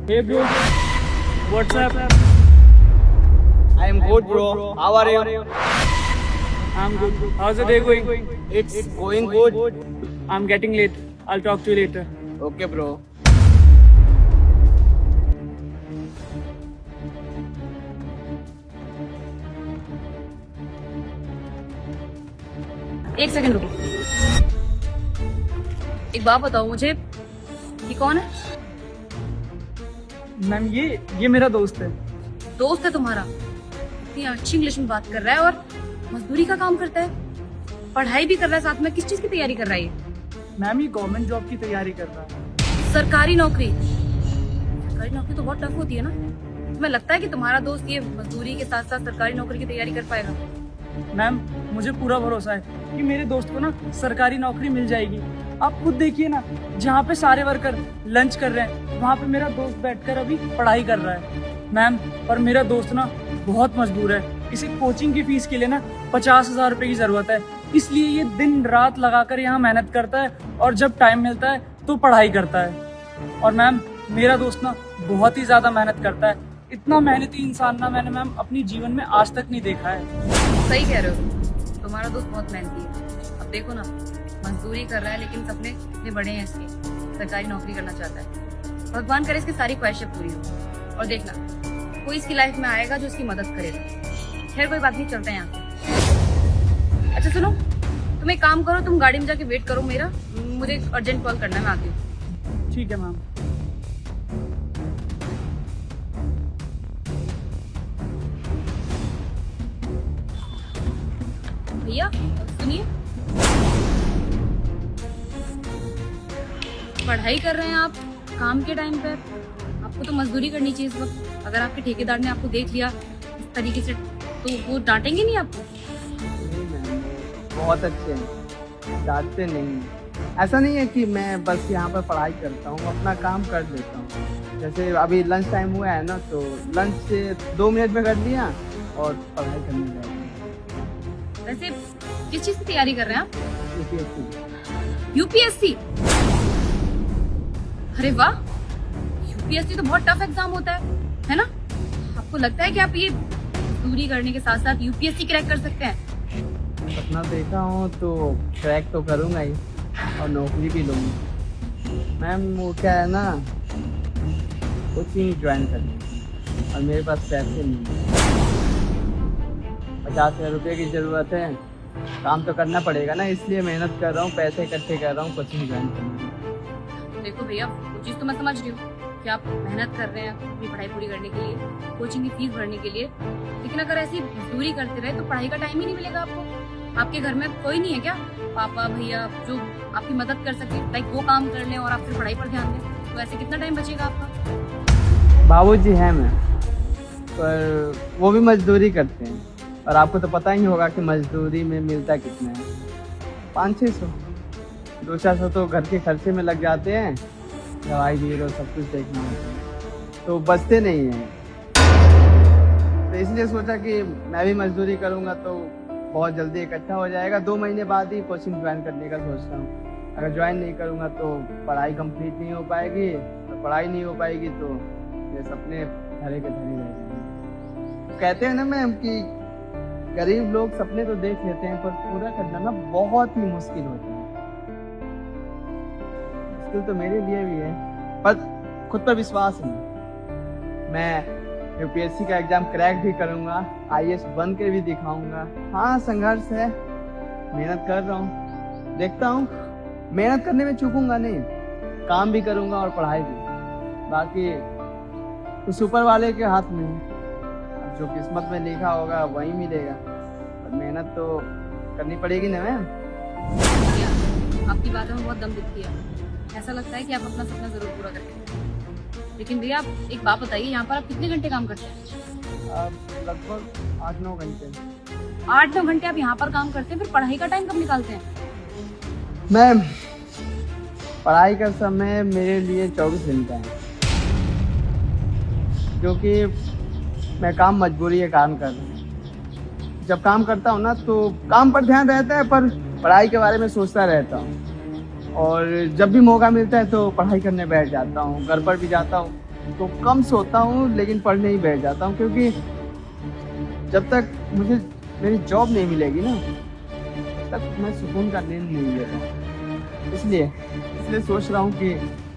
Hey bro, what's up? I am good, bro. How are you? I'm good. How's the day going? It's going good. I'm getting late. I'll talk to you later. Okay, bro. एक second रुको। एक बात बताओ मुझे, ये कौन है? Ma'am ये मेरा दोस्त है। दोस्त है तुम्हारा? इतनी अच्छी इंग्लिश में बात कर रहा है और मजदूरी का काम करता है, पढ़ाई भी कर रहा है साथ में। किस चीज की तैयारी कर रहा है ये? मैम ये गवर्नमेंट जॉब की तैयारी कर रहा है। सरकारी नौकरी? सरकारी नौकरी तो बहुत टफ होती है ना। तुम्हें लगता है कि तुम्हारा दोस्त ये मजदूरी के साथ साथ सरकारी नौकरी की तैयारी कर पाएगा? मैम मुझे पूरा भरोसा है कि मेरे दोस्त को ना सरकारी नौकरी मिल जाएगी। आप खुद देखिए ना, जहाँ पे सारे वर्कर लंच कर रहे हैं वहाँ पे मेरा दोस्त बैठकर अभी पढ़ाई कर रहा है। मैम पर मेरा दोस्त ना बहुत मजबूर है। इसे कोचिंग की फीस के लिए ना 50,000 रुपए की जरूरत है, इसलिए ये दिन रात लगाकर यहाँ मेहनत करता है और जब टाइम मिलता है तो पढ़ाई करता है। और मैम मेरा दोस्त ना बहुत ही ज्यादा मेहनत करता है। इतना मेहनती इंसान ना मैंने मैम अपनी जीवन में आज तक नहीं देखा है। सही कह रहे हो, तुम्हारा दोस्त बहुत मेहनती है। अब देखो ना, मजदूरी कर रहा है लेकिन सपने इतने बड़े हैं इसके, सरकारी नौकरी करना चाहता है। भगवान करे इसकी सारी ख्वाहिशें पूरी हो। और देखना, कोई इसकी लाइफ में आएगा जो इसकी मदद करेगा। खैर कोई बात नहीं, चलते हैं यहाँ से। अच्छा सुनो, तुम एक काम करो, तुम गाड़ी में जाके वेट करो मेरा, मुझे अर्जेंट कॉल करना है, मैं आती हूँ। ठीक है मैम। भैया सुनिए, पढ़ाई कर रहे हैं आप काम के टाइम पे, आपको तो मजदूरी करनी चाहिए इस वक्त। अगर आपके ठेकेदार ने आपको देख लिया इस तरीके से तो वो डांटेंगे नहीं आपको? नहीं मैम, बहुत अच्छे हैं, डांटते नहीं हैं। ऐसा नहीं है कि मैं बस यहाँ पर पढ़ाई करता हूँ, अपना काम कर देता हूँ। जैसे अभी लंच टाइम हुआ है ना, तो लंच से 2 मिनट में कर लिया और पढ़ाई करने लगा। वैसे किस चीज की तैयारी कर रहे हैं आप? यूपीएससी। यूपीएससी? अरे वाह, यूपीएससी तो बहुत टफ एग्जाम होता है ना? आपको लगता है कि आप ये दूरी करने के साथ साथ यूपीएससी क्रैक कर सकते हैं? सपना देखा हूँ तो क्रैक तो करूँगा ही और नौकरी भी लूँगा। मैम वो क्या है ना, कोचिंग ज्वाइन करनी और मेरे पास पैसे नहीं है। 50,000 रुपये की ज़रूरत है, काम तो करना पड़ेगा ना, इसलिए मेहनत कर रहा हूँ, पैसे इकट्ठे कर रहा हूँ कोचिंग ज्वाइन करने। देखो भैया, वो चीज़ तो मैं समझ रही हूँ कि आप मेहनत कर रहे हैं अपनी पढ़ाई पूरी करने के लिए, कोचिंग की फीस भरने के लिए, लेकिन अगर ऐसी मजदूरी करते रहे तो पढ़ाई का टाइम ही नहीं मिलेगा आपको। आपके घर में कोई नहीं है क्या, पापा भैया, जो आपकी मदद कर सके, लाइक वो काम कर लें और आप फिर पढ़ाई पर ध्यान दें? तो ऐसे कितना टाइम बचेगा आपका? बाबूजी हैं मैं, पर वो भी मजदूरी करते हैं और आपको तो पता ही होगा कि मजदूरी में मिलता कितना है, 500-600। 200-400 तो घर के खर्चे में लग जाते हैं, दवाई बीरो सब कुछ देखना होता है, तो बचते नहीं हैं। तो इसलिए सोचा कि मैं भी मजदूरी करूँगा तो बहुत जल्दी इकट्ठा हो जाएगा। 2 महीने बाद ही कोचिंग ज्वाइन करने का सोच रहा हूँ। अगर ज्वाइन नहीं करूँगा तो पढ़ाई कंप्लीट नहीं हो पाएगी, तो पढ़ाई नहीं हो पाएगी तो ये सपने धरे के धरे रह जाएंगे। कहते हैं ना मैम कि गरीब लोग सपने तो देख लेते हैं पर पूरा करना ना बहुत ही मुश्किल होता है। मुश्किल तो मेरे लिए भी है, पर खुद पर विश्वास नहीं। मैं यूपीएससी का एग्जाम क्रैक भी करूंगा, आईएएस बन के भी दिखाऊंगा। हाँ संघर्ष है, मेहनत कर रहा हूँ, देखता हूँ। मेहनत करने में चूकूंगा नहीं, काम भी करूंगा और पढ़ाई भी। बाकी तो ऊपर वाले के हाथ में है, जो किस्मत में लिखा होगा वही मिलेगा, पर मेहनत तो करनी पड़ेगी ना मैम। आपकी बातों में बहुत दम दिखती है, ऐसा लगता है कि आप अपना सपना जरूर पूरा करेंगे। लेकिन भैया आप एक बात बताइए, यहाँ पर आप कितने घंटे काम करते हैं? लगभग 8-9 घंटे। 8-9 घंटे आप यहाँ पर काम करते हैं, फिर पढ़ाई का टाइम कब निकालते हैं? मैम पढ़ाई का समय मेरे लिए 24 घंटा है, क्योंकि मैं काम मजबूरी के कारण कर रहा हूँ। जब काम करता हूँ ना तो काम पर ध्यान रहता है, पर पढ़ाई के बारे में सोचता रहता हूँ। और जब भी मौका मिलता है तो पढ़ाई करने बैठ जाता हूँ, घर पर भी जाता हूँ तो कम सोता हूँ लेकिन पढ़ने ही बैठ जाता हूँ, क्योंकि जब तक मुझे मेरी जॉब नहीं मिलेगी ना तब तक मैं सुकून का नींद नहीं लेता। इसलिए सोच रहा हूँ कि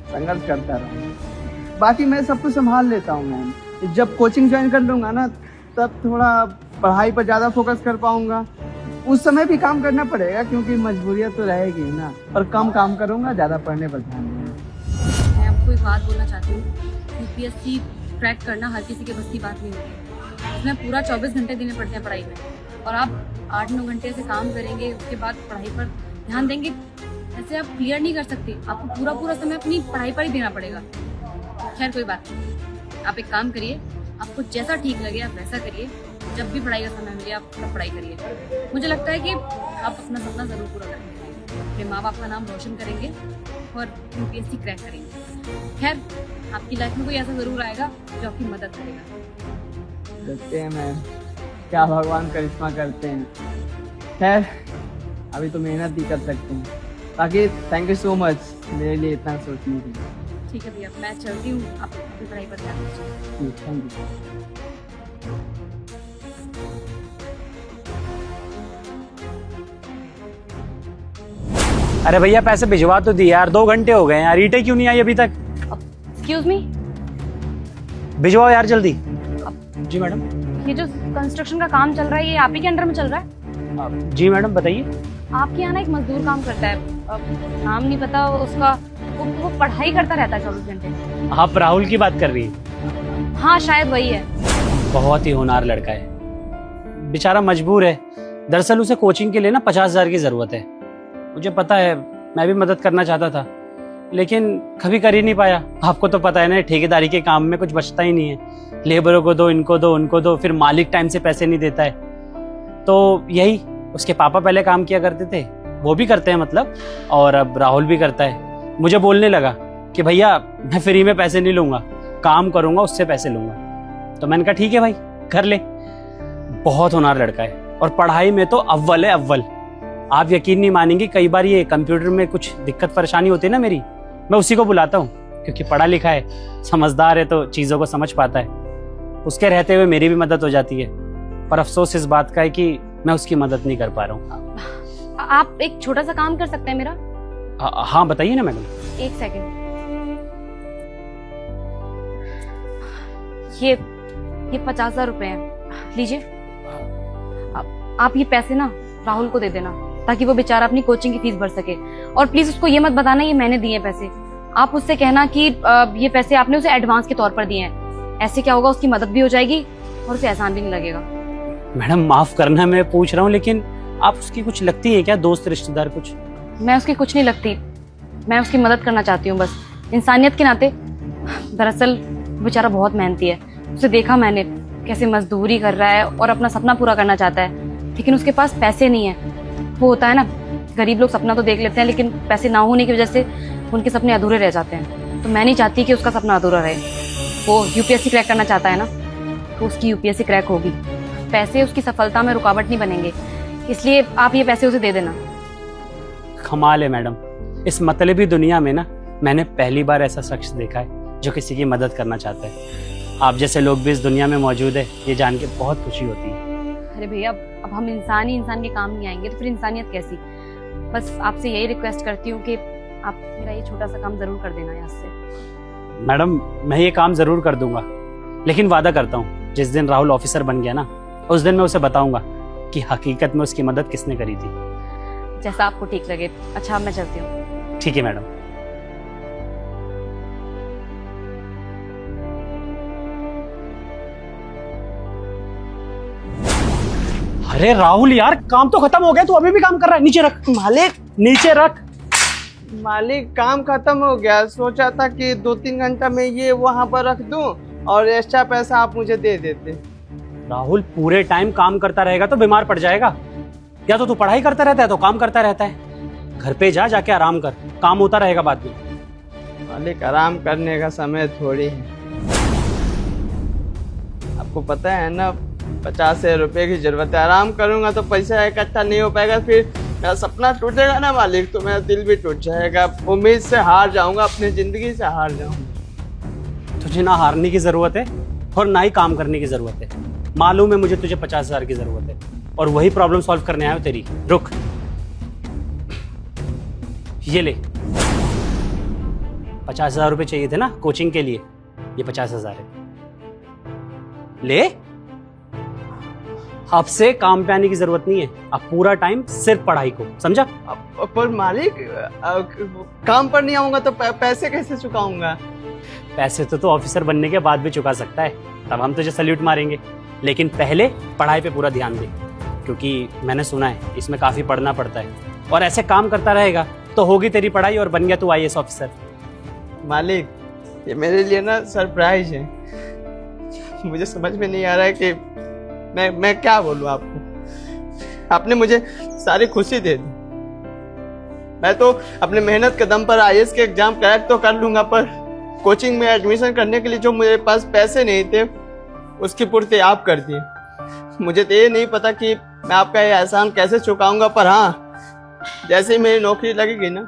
संघर्ष करता रहूँ। बाकी मैं सब कुछ संभाल लेता हूँ मैम। जब कोचिंग ज्वाइन कर लूँगा ना तब थोड़ा पढ़ाई पर ज़्यादा फोकस कर पाऊँगा। उस समय भी काम करना पड़ेगा क्योंकि मजबूरियाँ तो रहेगी ही ना, पर कम काम करूँगा, ज़्यादा पढ़ने पर ध्यान दूँगा। मैं आपको एक बात बोलना चाहती हूँ, यूपीएससी क्रैक करना हर किसी के बस की बात नहीं होती। इसमें पूरा 24 घंटे देने पड़ते हैं पढ़ाई में, और आप 8-9 घंटे से काम करेंगे, उसके बाद पढ़ाई पर ध्यान देंगे, ऐसे आप क्लियर नहीं कर सकते। आपको पूरा समय अपनी पढ़ाई पर ही देना पड़ेगा। खैर कोई बात नहीं, आप एक काम करिए, आपको जैसा ठीक लगे आप वैसा करिए। जब भी पढ़ाई का समय मिले आप तब पढ़ाई करिए। मुझे लगता है कि आप अपना सपना ज़रूर पूरा करेंगे, अपने माँ बाप का नाम रोशन करेंगे और यूपीएससी क्रैक करेंगे। खैर आपकी लाइफ में कोई ऐसा ज़रूर आएगा जो आपकी मदद करेगा। देखते हैं मैम, क्या भगवान करिश्मा करते हैं। खैर अभी तो मेहनत ही कर सकते हैं। बाकी थैंक यू सो मच मेरे लिए इतना सोचने के लिए। ठीक है भैया, मैं चलती हूँ, आप अपनी पढ़ाई पर ध्यान दीजिए। Thank you. अरे भैया पैसे भिजवा तो दिए यार, 2 घंटे हो गए यार, ईंटें क्यों नहीं आई अभी तक? एक्सक्यूज मी, भिजवाओ यार जल्दी। जी मैडम। ये जो कंस्ट्रक्शन का काम चल रहा है ये आप ही के अंडर में चल रहा है? जी मैडम बताइए। आपके यहाँ ना एक मजदूर काम करता है, नाम नहीं पता उसका, वो पढ़ाई करता रहता है 24 घंटे। आप राहुल की बात कर रही हैं? हाँ शायद वही है। बहुत ही होनहार लड़का है, बेचारा मजबूर है। दरअसल उसे कोचिंग के लिए ना 50,000 की जरूरत है। मुझे पता है, मैं भी मदद करना चाहता था लेकिन कभी कर ही नहीं पाया। आपको तो पता है ना, ठेकेदारी के काम में कुछ बचता ही नहीं है। लेबरों को दो, इनको दो, उनको दो, फिर मालिक टाइम से पैसे नहीं देता है। तो यही उसके पापा पहले काम किया करते थे, वो भी करते हैं मतलब, और अब राहुल भी करता है। मुझे बोलने लगा कि भैया मैं फ्री में पैसे नहीं लूंगा, काम करूंगा उससे पैसे लूंगा। तो मैंने कहा ठीक है भाई कर ले। बहुत होनहार लड़का है और पढ़ाई में तो अव्वल है, अव्वल। आप यकीन नहीं मानेंगे, कई बार ये कंप्यूटर में कुछ दिक्कत परेशानी होती है ना मेरी, मैं उसी को बुलाता हूँ क्योंकि पढ़ा लिखा है, समझदार है, तो चीज़ों को समझ पाता है। उसके रहते हुए मेरी भी मदद हो जाती है, पर अफसोस इस बात का है कि मैं उसकी मदद नहीं कर पा रहा हूँ। आप एक छोटा सा काम कर सकते हैं मेरा? हाँ बताइए ना मैडम। एक सेकंड, ये 50,000 रुपए हैं, लीजिए। आप ये पैसे ना राहुल को दे देना ताकि वो बेचारा अपनी कोचिंग की फीस भर सके। और प्लीज उसको ये मत बताना ये मैंने दिए पैसे। आप उससे कहना कि ये पैसे आपने उसे एडवांस के तौर पर दिए हैं। ऐसे क्या होगा, उसकी मदद भी हो जाएगी और उसे एहसान भी नहीं लगेगा। मैडम माफ करना, मैं पूछ रहा हूँ, लेकिन आप उसकी कुछ लगती है क्या, दोस्त रिश्तेदार कुछ? मैं उसकी कुछ नहीं लगती, मैं उसकी मदद करना चाहती हूँ बस, इंसानियत के नाते। दरअसल बेचारा बहुत मेहनती है, उसे देखा मैंने कैसे मजदूरी कर रहा है और अपना सपना पूरा करना चाहता है, लेकिन उसके पास पैसे नहीं है। वो होता है ना, गरीब लोग सपना तो देख लेते हैं लेकिन पैसे ना होने की वजह से उनके सपने अधूरे रह जाते हैं। तो मैं नहीं चाहती कि उसका सपना अधूरा रहे। वो यूपीएससी क्रैक करना चाहता है ना, तो उसकी यूपीएससी क्रैक होगी। पैसे उसकी सफलता में रुकावट नहीं बनेंगे, इसलिए आप ये पैसे उसे दे देना। कमाल है मैडम, इस मतलबी दुनिया में ना मैंने पहली बार ऐसा शख्स देखा है जो किसी की मदद करना चाहता है। आप जैसे लोग भी इस दुनिया में मौजूद है, ये जान के बहुत खुशी होती है। अरे भैया, अब हम इंसान ही इंसान के काम नहीं आएंगे तो फिर इंसानियत कैसी। बस आपसे यही रिक्वेस्ट करती हूँ कि आप मेरा ये छोटा सा काम जरूर कर देना यहाँ से। मैडम मैं ये काम जरूर कर दूंगा, लेकिन वादा करता हूँ जिस दिन राहुल ऑफिसर बन गया ना, उस दिन मैं उसे बताऊंगा कि हकीकत में उसकी मदद किसने करी थी। जैसा आपको ठीक लगे। अच्छा मैं चलती हूँ। ठीक है मैडम। अरे राहुल यार, काम तो खत्म हो गया, तू अभी भी काम कर रहा है? नीचे रख मालिक, नीचे रख। मालिक काम खत्म हो गया, सोचा था कि 2-3 घंटा में ये वहाँ पर रख दूं और एक्स्ट्रा पैसा आप मुझे दे देते। राहुल पूरे टाइम काम करता रहेगा तो बीमार पड़ जाएगा। या तो तू पढ़ाई करता रहता है तो काम करता रहता है। घर पे जा, जाके आराम कर, काम होता रहेगा बाद में। मालिक आराम करने का समय थोड़ी है, आपको पता है ना, 50,000 रुपए की जरूरत है। आराम करूंगा तो पैसा इकट्ठा नहीं हो पाएगा, फिर मेरा सपना टूटेगा ना मालिक, तो मेरा दिल भी टूट जाएगा। उम्मीद से हार जाऊंगा, अपनी जिंदगी से हार जाऊंगा। तो तुझे ना हारने की जरूरत है और ना ही काम करने की जरूरत है। मालूम है मुझे तुझे 50,000 की जरूरत है और वही प्रॉब्लम सॉल्व करने आया हूं तेरी। रुक, ये ले 50,000 रुपए चाहिए थे ना कोचिंग के लिए, ये 50,000 है, ले। अब से काम पे आने की जरूरत नहीं है, अब पूरा टाइम सिर्फ पढ़ाई को, समझा? पर मालिक काम पर नहीं आऊंगा तो पैसे कैसे चुकाऊंगा? पैसे तो ऑफिसर बनने के बाद भी चुका सकता है, तब हम तुझे सल्यूट मारेंगे, लेकिन पहले पढ़ाई पे पूरा ध्यान दे, क्योंकि मैंने सुना है इसमें काफी पढ़ना पड़ता है, और ऐसे काम करता रहेगा तो होगी तेरी पढ़ाई और बन गया तू IAS ऑफिसर। मालिक ये मेरे लिए ना सरप्राइज है, मुझे समझ में नहीं आ रहा है कि मैं क्या बोलूं आपको। आपने मुझे सारी खुशी दे दी, मैं तो अपने मेहनत के दम पर IAS के एग्जाम क्रैक तो कर लूंगा, पर कोचिंग में एडमिशन करने के लिए जो मेरे पास पैसे नहीं थे उसकी पूर्ति आप कर दिए। मुझे तो ये नहीं पता कि मैं आपका ये एहसान कैसे चुकाऊंगा, पर हाँ जैसे ही मेरी नौकरी लगेगी ना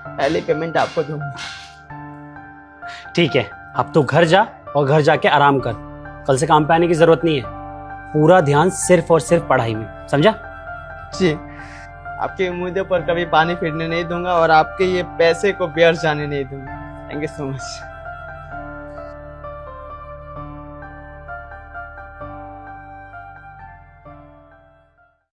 पहली पेमेंट आपको दूंगा। ठीक है, अब तू घर जा और घर जाके आराम कर, कल से काम पे आने की जरूरत नहीं है, पूरा ध्यान सिर्फ और सिर्फ पढ़ाई में, समझा? जी, आपके उम्मीदों पर कभी पानी फिरने नहीं दूंगा और आपके ये पैसे को व्यर्थ जाने नहीं दूंगा। Thank you so much.